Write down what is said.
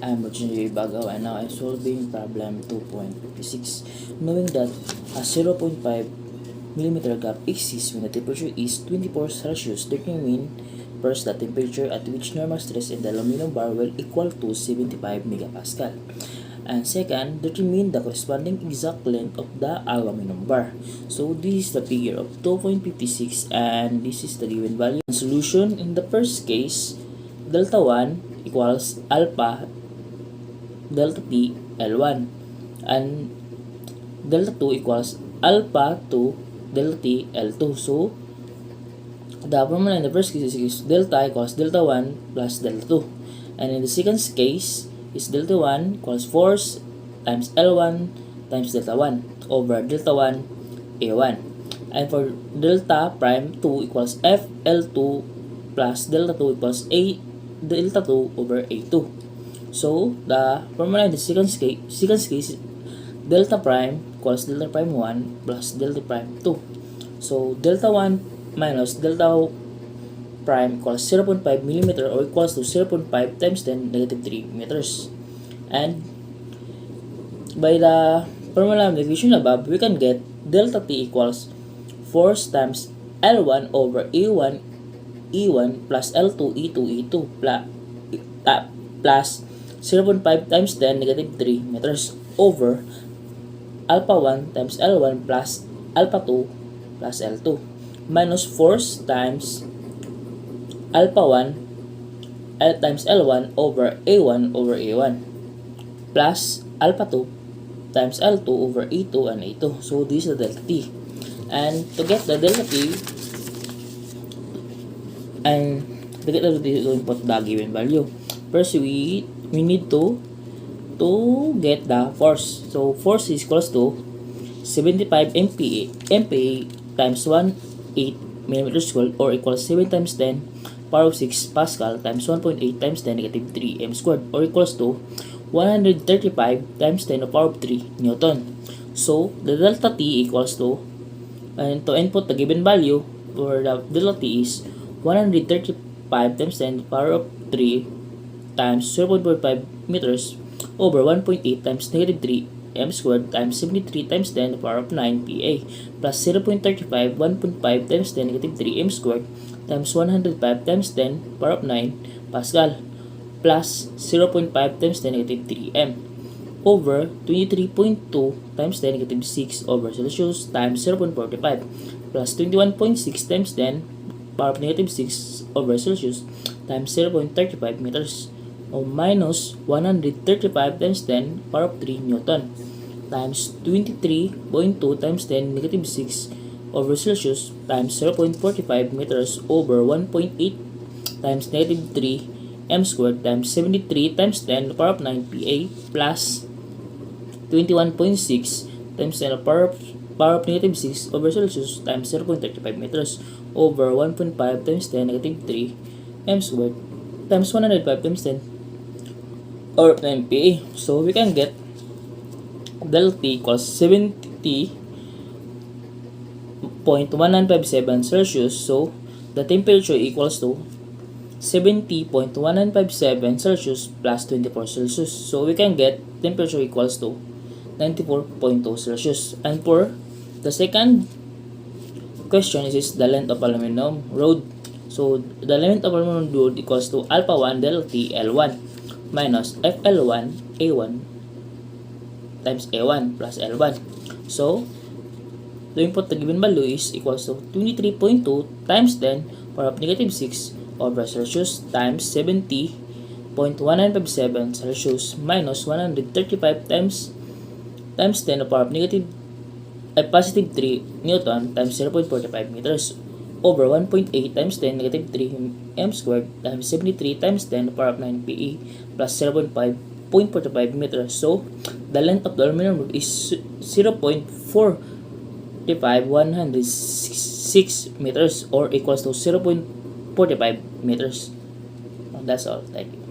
I'm Virginia Bagaw and now I'm solving problem 2.56. Knowing that a 0.5 millimeter gap exists when the temperature is 24 Celsius, determine first the temperature at which normal stress in the aluminum bar will equal to 75 megapascal. And second, determine the corresponding exact length of the aluminum bar. So this is the figure of 2.56 and this is the given value. Solution in the first case, delta 1 equals alpha delta t L1 and delta 2 equals alpha 2 delta t L2. So the formula in the first case is delta equals delta 1 plus delta 2, and in the second case is delta 1 equals force times L1 times delta 1 over delta 1 A1, and for delta prime 2 equals FL2 plus delta 2 equals A delta 2 over A2. So the formula in the second case is delta prime equals delta prime 1 plus delta prime 2. So delta 1 minus delta prime equals 0.5 millimeter or equals to 0.5 times 10 negative 3 meters. And by the formula of the equation above, we can get delta t equals force times L1 over E1 plus L2 E2 plus 0.5 times 10 negative 3 meters over alpha 1 times L1 plus alpha 2 plus L2 minus force times alpha 1 times L1 over A1 plus alpha 2 times L2 over E2 and A2. So this is the delta T. And to get the delta T, we put the given value. First, we need to get the force. So force is equals to 75 MPa times 1/8 millimeter squared or equals 7 times 10 power of 6 Pascal times 1.8 times 10 negative 3 m squared or equals to 135 times 10 to the power of 3 Newton. So the delta T equals to, and to input the given value for the delta T is 135 times 10 to the power of 3 times 0.45 meters over 1.8 times negative 3 m squared times 73 times 10 to the power of 9 PA plus 0.35 1.5 times 10 negative 3 m squared times 105 times 10 to the power of 9 Pascal plus 0.5 times 10 negative 3 m over 23.2 times 10 negative 6 over Celsius times 0.45 plus 21.6 times 10 power of negative 6 over Celsius times 0.35 meters or minus 135 times 10 power of 3 Newton times 23.2 times 10 negative 6 over Celsius times 0.45 meters over 1.8 times negative 3 m squared times 73 times 10 to the power of 9 PA plus 21.6 times 10 to the power of negative 6 over Celsius times 0.35 meters over 1.5 times 10 negative 3 m squared times 105 times 10 or 9 PA. So we can get delta T equals 70.1957 Celsius. So the temperature equals to 70.1957 Celsius plus 24 Celsius. So we can get temperature equals to 94.2 Celsius. And for the second question is the length of aluminum rod. So the length of aluminum rod equals to alpha 1 delta T L1 minus FL1 A1 times A1 plus L1. So the input the given value is equals to 23.2 times 10 power of negative 6 over Celsius times 70.1957 Celsius minus 135 times 10 to the power of positive 3 Newton times 0.45 meters over 1.8 times 10 negative 3 m squared times 73 times 10 to the power of 9 PE plus 0.45 meters. So the length of the aluminum rod is 0.45106 meters or equals to 0.45 meters. That's all. Thank you.